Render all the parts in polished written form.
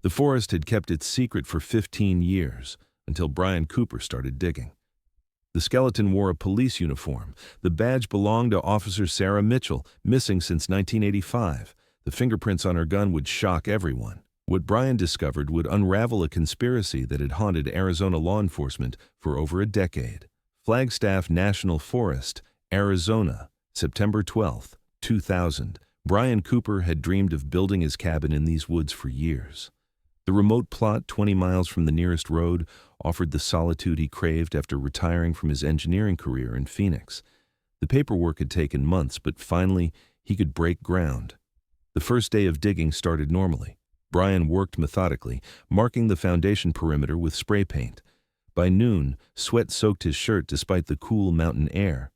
The forest had kept its secret for 15 years, until Brian Cooper started digging. The skeleton wore a police uniform. The badge belonged to Officer Sarah Mitchell, missing since 1985. The fingerprints on her gun would shock everyone. What Brian discovered would unravel a conspiracy that had haunted Arizona law enforcement for over a decade. Flagstaff National Forest, Arizona, September 12, 2000. Brian Cooper had dreamed of building his cabin in these woods for years. The remote plot, 20 miles from the nearest road, offered the solitude he craved after retiring from his engineering career in Phoenix. The paperwork had taken months, but finally he could break ground. The first day of digging started normally. Brian worked methodically, marking the foundation perimeter with spray paint. By noon, sweat soaked his shirt despite the cool mountain air.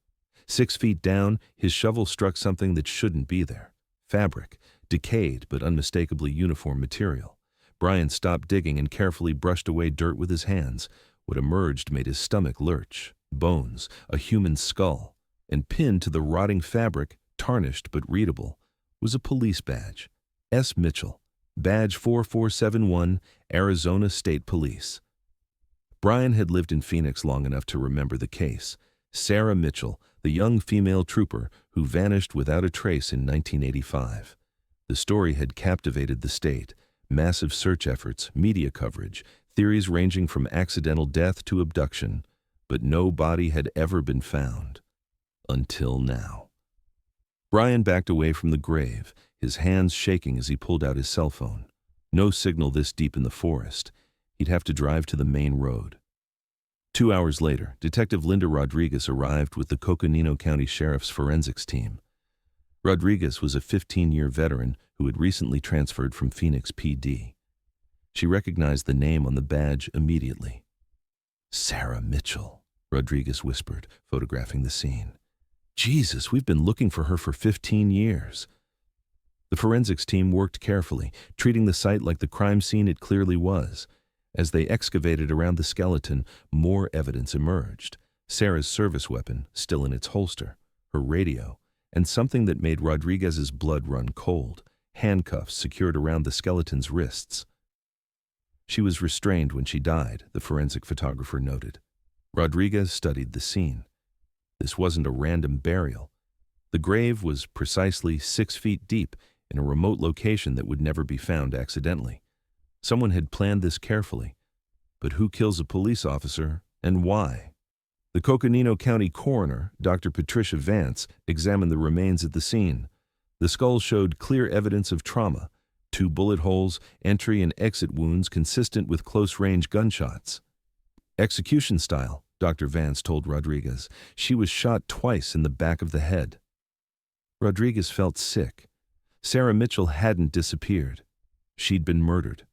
6 feet down, his shovel struck something that shouldn't be there. Fabric, decayed but unmistakably uniform material. Brian stopped digging and carefully brushed away dirt with his hands. What emerged made his stomach lurch. Bones, a human skull, and pinned to the rotting fabric, tarnished but readable, was a police badge. S. Mitchell, Badge 4471, Arizona State Police. Brian had lived in Phoenix long enough to remember the case. Sarah Mitchell, the young female trooper who vanished without a trace in 1985. The story had captivated the state. Massive search efforts, media coverage, theories ranging from accidental death to abduction, but no body had ever been found. Until now. Brian backed away from the grave, his hands shaking as he pulled out his cell phone. No signal this deep in the forest. He'd have to drive to the main road. 2 hours later, Detective Linda Rodriguez arrived with the Coconino County Sheriff's forensics team. Rodriguez was a 15-year veteran who had recently transferred from Phoenix PD. She recognized the name on the badge immediately. "Sarah Mitchell," Rodriguez whispered, photographing the scene. "Jesus, we've been looking for her for 15 years. The forensics team worked carefully, treating the site like the crime scene it clearly was. As they excavated around the skeleton, more evidence emerged. Sarah's service weapon, still in its holster, her radio, and something that made Rodriguez's blood run cold, handcuffs secured around the skeleton's wrists. She was restrained when she died, the forensic photographer noted. Rodriguez studied the scene. This wasn't a random burial. The grave was precisely 6 feet deep in a remote location that would never be found accidentally. Someone had planned this carefully. But who kills a police officer and why? The Coconino County coroner, Dr. Patricia Vance, examined the remains at the scene. The skull showed clear evidence of trauma, 2 bullet holes, entry and exit wounds consistent with close-range gunshots. Execution style, Dr. Vance told Rodriguez. She was shot twice in the back of the head. Rodriguez felt sick. Sarah Mitchell hadn't disappeared. She'd been murdered.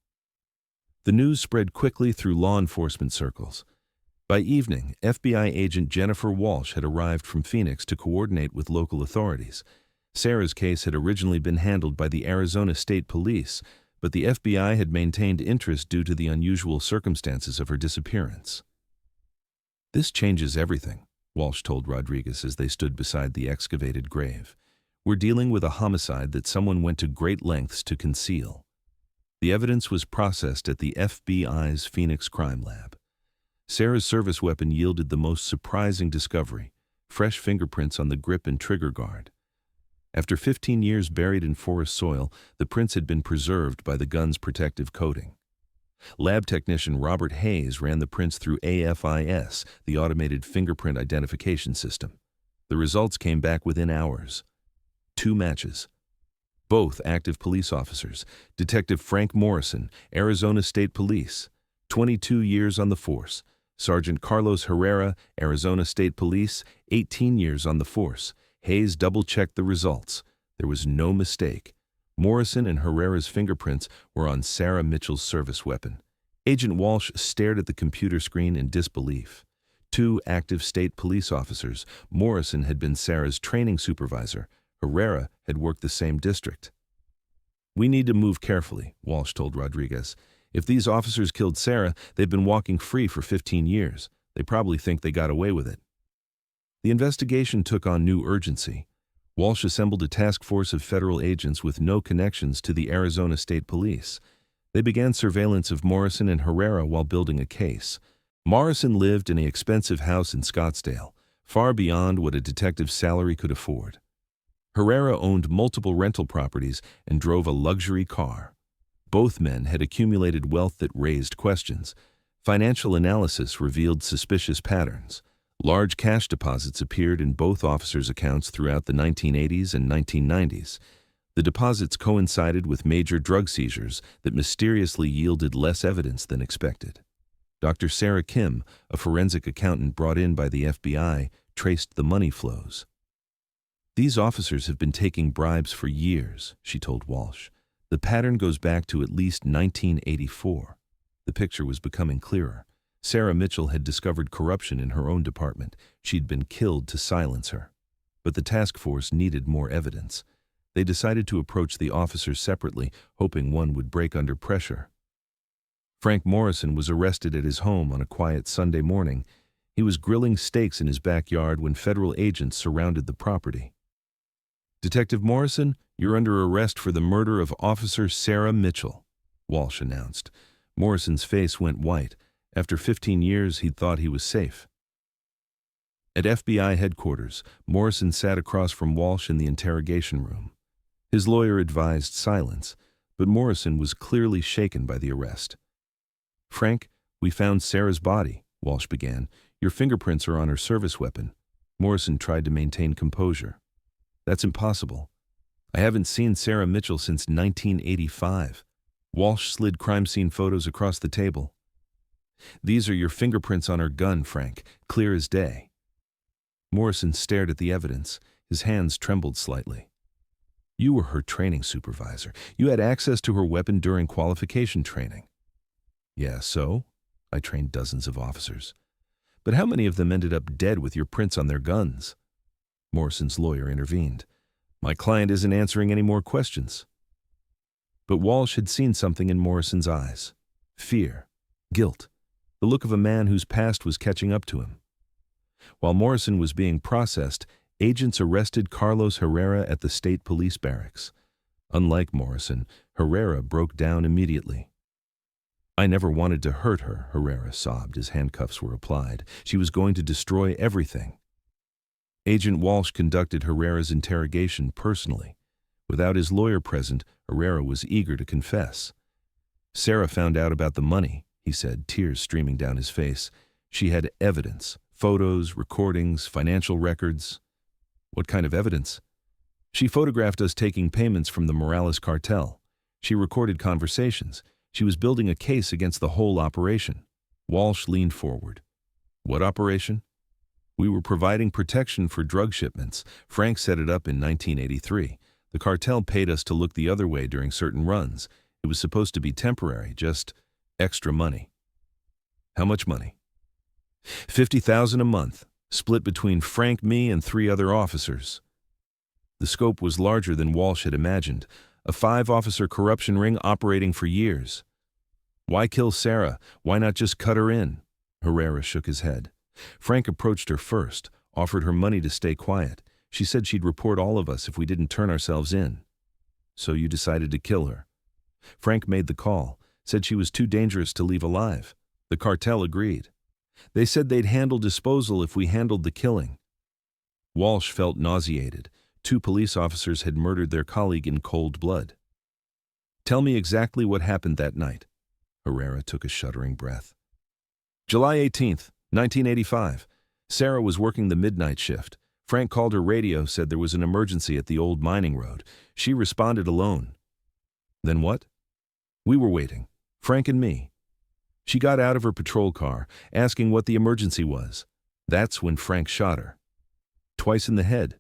The news spread quickly through law enforcement circles. By evening, FBI agent Jennifer Walsh had arrived from Phoenix to coordinate with local authorities. Sarah's case had originally been handled by the Arizona State Police, but the FBI had maintained interest due to the unusual circumstances of her disappearance. "This changes everything," Walsh told Rodriguez as they stood beside the excavated grave. "We're dealing with a homicide that someone went to great lengths to conceal." The evidence was processed at the FBI's Phoenix Crime Lab. Sarah's service weapon yielded the most surprising discovery: fresh fingerprints on the grip and trigger guard. After 15 years buried in forest soil, the prints had been preserved by the gun's protective coating. Lab technician Robert Hayes ran the prints through AFIS, the automated fingerprint identification system. The results came back within hours. 2 matches. Both active police officers. Detective Frank Morrison, Arizona State Police, 22 years on the force. Sergeant Carlos Herrera, Arizona State Police, 18 years on the force. Hayes double-checked the results. There was no mistake. Morrison and Herrera's fingerprints were on Sarah Mitchell's service weapon. Agent Walsh stared at the computer screen in disbelief. 2 active state police officers. Morrison had been Sarah's training supervisor. Herrera had worked the same district. "We need to move carefully," Walsh told Rodriguez. "If these officers killed Sarah, they've been walking free for 15 years. They probably think they got away with it." The investigation took on new urgency. Walsh assembled a task force of federal agents with no connections to the Arizona State Police. They began surveillance of Morrison and Herrera while building a case. Morrison lived in an expensive house in Scottsdale, far beyond what a detective's salary could afford. Herrera owned multiple rental properties and drove a luxury car. Both men had accumulated wealth that raised questions. Financial analysis revealed suspicious patterns. Large cash deposits appeared in both officers' accounts throughout the 1980s and 1990s. The deposits coincided with major drug seizures that mysteriously yielded less evidence than expected. Dr. Sarah Kim, a forensic accountant brought in by the FBI, traced the money flows. "These officers have been taking bribes for years," she told Walsh. "The pattern goes back to at least 1984. The picture was becoming clearer. Sarah Mitchell had discovered corruption in her own department. She'd been killed to silence her. But the task force needed more evidence. They decided to approach the officers separately, hoping one would break under pressure. Frank Morrison was arrested at his home on a quiet Sunday morning. He was grilling steaks in his backyard when federal agents surrounded the property. "Detective Morrison, you're under arrest for the murder of Officer Sarah Mitchell," Walsh announced. Morrison's face went white. After 15 years, he'd thought he was safe. At FBI headquarters, Morrison sat across from Walsh in the interrogation room. His lawyer advised silence, but Morrison was clearly shaken by the arrest. "Frank, we found Sarah's body," Walsh began. "Your fingerprints are on her service weapon." Morrison tried to maintain composure. "That's impossible. I haven't seen Sarah Mitchell since 1985. Walsh slid crime scene photos across the table. "These are your fingerprints on her gun, Frank, clear as day." Morrison stared at the evidence. His hands trembled slightly. "You were her training supervisor. You had access to her weapon during qualification training." "Yeah, so? I trained dozens of officers. But how many of them ended up dead with your prints on their guns?" Morrison's lawyer intervened. "My client isn't answering any more questions." But Walsh had seen something in Morrison's eyes. Fear. Guilt. The look of a man whose past was catching up to him. While Morrison was being processed, agents arrested Carlos Herrera at the state police barracks. Unlike Morrison, Herrera broke down immediately. "I never wanted to hurt her," Herrera sobbed as handcuffs were applied. "She was going to destroy everything." Agent Walsh conducted Herrera's interrogation personally. Without his lawyer present, Herrera was eager to confess. "Sarah found out about the money," he said, tears streaming down his face. "She had evidence, photos, recordings, financial records." "What kind of evidence?" "She photographed us taking payments from the Morales cartel. She recorded conversations. She was building a case against the whole operation." Walsh leaned forward. "What operation?" "We were providing protection for drug shipments. Frank set it up in 1983. The cartel paid us to look the other way during certain runs. It was supposed to be temporary, just extra money." "How much money?" $50,000 a month, split between Frank, me, and 3 other officers." The scope was larger than Walsh had imagined. A 5-officer corruption ring operating for years. "Why kill Sarah? Why not just cut her in?" Herrera shook his head. "Frank approached her first, offered her money to stay quiet. She said she'd report all of us if we didn't turn ourselves in." "So you decided to kill her?" "Frank made the call, said she was too dangerous to leave alive. The cartel agreed. They said they'd handle disposal if we handled the killing." Walsh felt nauseated. 2 police officers had murdered their colleague in cold blood. "Tell me exactly what happened that night." Herrera took a shuddering breath. "July 18th, 1985. Sarah was working the midnight shift. Frank called her radio, said there was an emergency at the old mining road. She responded alone." "Then what?" "We were waiting, Frank and me. She got out of her patrol car, asking what the emergency was. That's when Frank shot her." "Twice in the head?"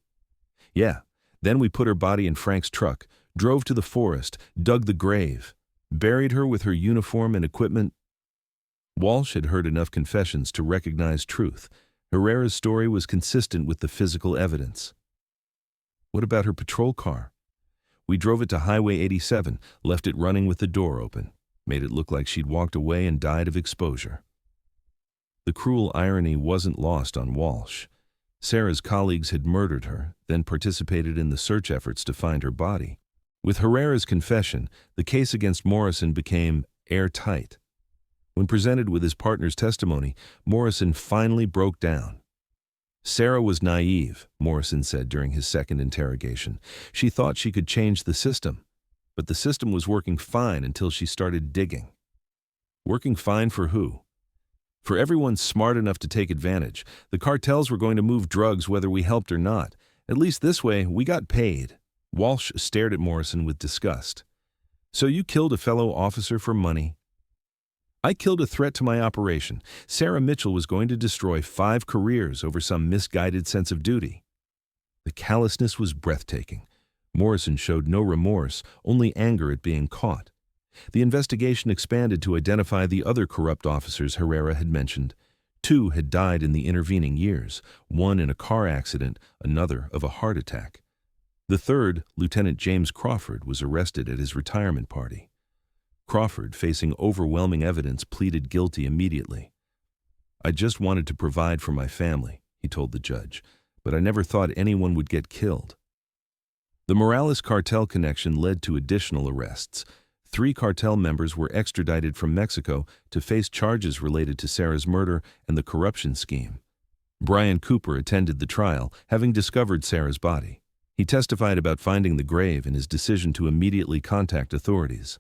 "Yeah. Then we put her body in Frank's truck, drove to the forest, dug the grave, buried her with her uniform and equipment." Walsh had heard enough confessions to recognize truth. Herrera's story was consistent with the physical evidence. "What about her patrol car?" "We drove it to Highway 87, left it running with the door open, made it look like she'd walked away and died of exposure." The cruel irony wasn't lost on Walsh. Sarah's colleagues had murdered her, then participated in the search efforts to find her body. With Herrera's confession, the case against Morrison became airtight. When presented with his partner's testimony, Morrison finally broke down. Sarah was naive, Morrison said during his second interrogation. She thought she could change the system, but the system was working fine until she started digging. Working fine for who? For everyone smart enough to take advantage. The cartels were going to move drugs whether we helped or not. At least this way, we got paid. Walsh stared at Morrison with disgust. So you killed a fellow officer for money? I killed a threat to my operation. Sarah Mitchell was going to destroy 5 careers over some misguided sense of duty. The callousness was breathtaking. Morrison showed no remorse, only anger at being caught. The investigation expanded to identify the other corrupt officers Herrera had mentioned. 2 had died in the intervening years, one in a car accident, another of a heart attack. The third, Lieutenant James Crawford, was arrested at his retirement party. Crawford, facing overwhelming evidence, pleaded guilty immediately. I just wanted to provide for my family, he told the judge, but I never thought anyone would get killed. The Morales cartel connection led to additional arrests. 3 cartel members were extradited from Mexico to face charges related to Sarah's murder and the corruption scheme. Brian Cooper attended the trial, having discovered Sarah's body. He testified about finding the grave and his decision to immediately contact authorities.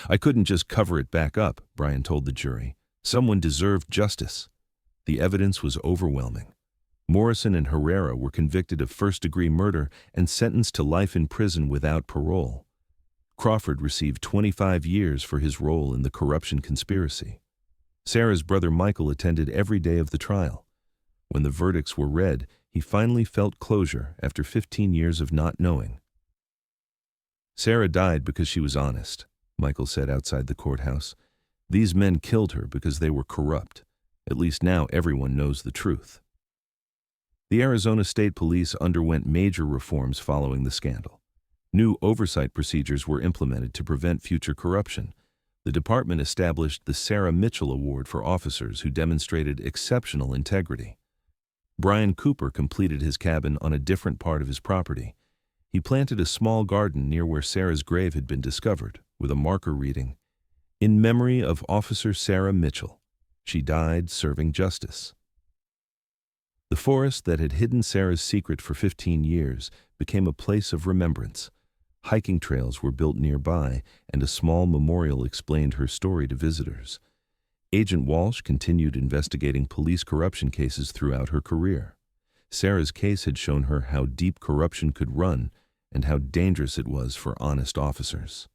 I couldn't just cover it back up, Brian told the jury. Someone deserved justice. The evidence was overwhelming. Morrison and Herrera were convicted of first-degree murder and sentenced to life in prison without parole. Crawford received 25 years for his role in the corruption conspiracy. Sarah's brother Michael attended every day of the trial. When the verdicts were read, he finally felt closure after 15 years of not knowing. Sarah died because she was honest, Michael said outside the courthouse. These men killed her because they were corrupt. At least now everyone knows the truth. The Arizona State Police underwent major reforms following the scandal. New oversight procedures were implemented to prevent future corruption. The department established the Sarah Mitchell Award for officers who demonstrated exceptional integrity. Brian Cooper completed his cabin on a different part of his property. He planted a small garden near where Sarah's grave had been discovered, with a marker reading, "In memory of Officer Sarah Mitchell. She died serving justice." The forest that had hidden Sarah's secret for 15 years became a place of remembrance. Hiking trails were built nearby, and a small memorial explained her story to visitors. Agent Walsh continued investigating police corruption cases throughout her career. Sarah's case had shown her how deep corruption could run and how dangerous it was for honest officers.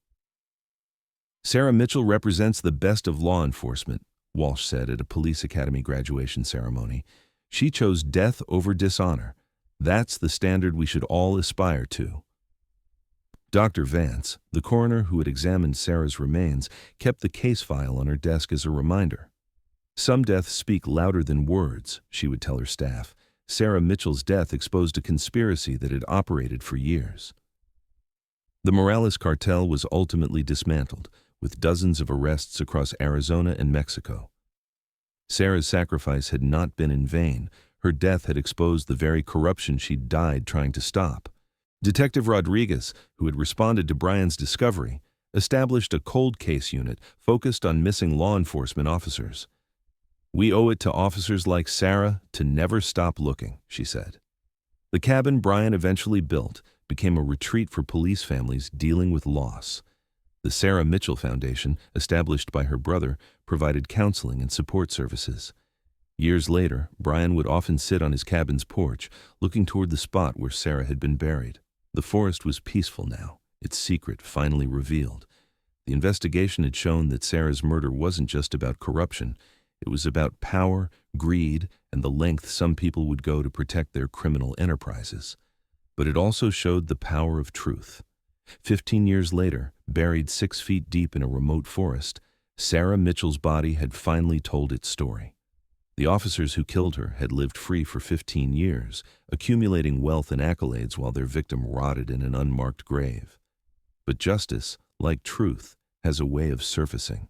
Sarah Mitchell represents the best of law enforcement, Walsh said at a police academy graduation ceremony. She chose death over dishonor. That's the standard we should all aspire to. Dr. Vance, the coroner who had examined Sarah's remains, kept the case file on her desk as a reminder. Some deaths speak louder than words, she would tell her staff. Sarah Mitchell's death exposed a conspiracy that had operated for years. The Morales cartel was ultimately dismantled, with dozens of arrests across Arizona and Mexico. Sarah's sacrifice had not been in vain. Her death had exposed the very corruption she'd died trying to stop. Detective Rodriguez, who had responded to Brian's discovery, established a cold case unit focused on missing law enforcement officers. "We owe it to officers like Sarah to never stop looking," she said. The cabin Brian eventually built became a retreat for police families dealing with loss. The Sarah Mitchell Foundation, established by her brother, provided counseling and support services. Years later, Brian would often sit on his cabin's porch, looking toward the spot where Sarah had been buried. The forest was peaceful now, its secret finally revealed. The investigation had shown that Sarah's murder wasn't just about corruption. It was about power, greed, and the length some people would go to protect their criminal enterprises. But it also showed the power of truth. 15 years later, buried 6 feet deep in a remote forest, Sarah Mitchell's body had finally told its story. The officers who killed her had lived free for 15 years, accumulating wealth and accolades while their victim rotted in an unmarked grave. But justice, like truth, has a way of surfacing.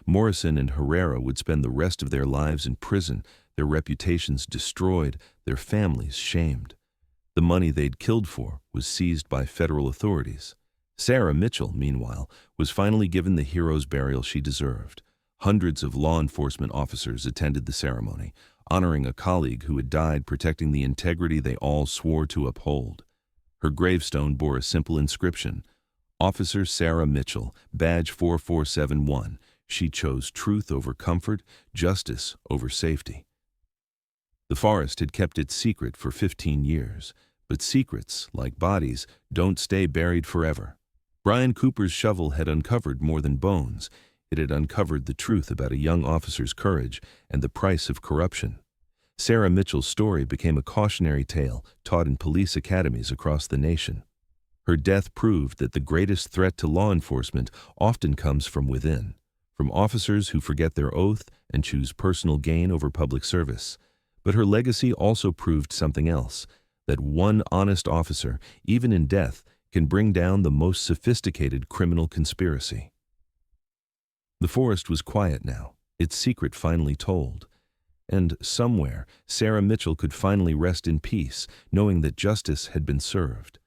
Morrison and Herrera would spend the rest of their lives in prison, their reputations destroyed, their families shamed. The money they'd killed for was seized by federal authorities. Sarah Mitchell, meanwhile, was finally given the hero's burial she deserved. Hundreds of law enforcement officers attended the ceremony, honoring a colleague who had died protecting the integrity they all swore to uphold. Her gravestone bore a simple inscription: Officer Sarah Mitchell, Badge 4471. She chose truth over comfort, justice over safety. The forest had kept its secret for 15 years, but secrets, like bodies, don't stay buried forever. Brian Cooper's shovel had uncovered more than bones. It had uncovered the truth about a young officer's courage and the price of corruption. Sarah Mitchell's story became a cautionary tale taught in police academies across the nation. Her death proved that the greatest threat to law enforcement often comes from within, from officers who forget their oath and choose personal gain over public service. But her legacy also proved something else, that one honest officer, even in death, can bring down the most sophisticated criminal conspiracy. The forest was quiet now, its secret finally told. And somewhere, Sarah Mitchell could finally rest in peace, knowing that justice had been served.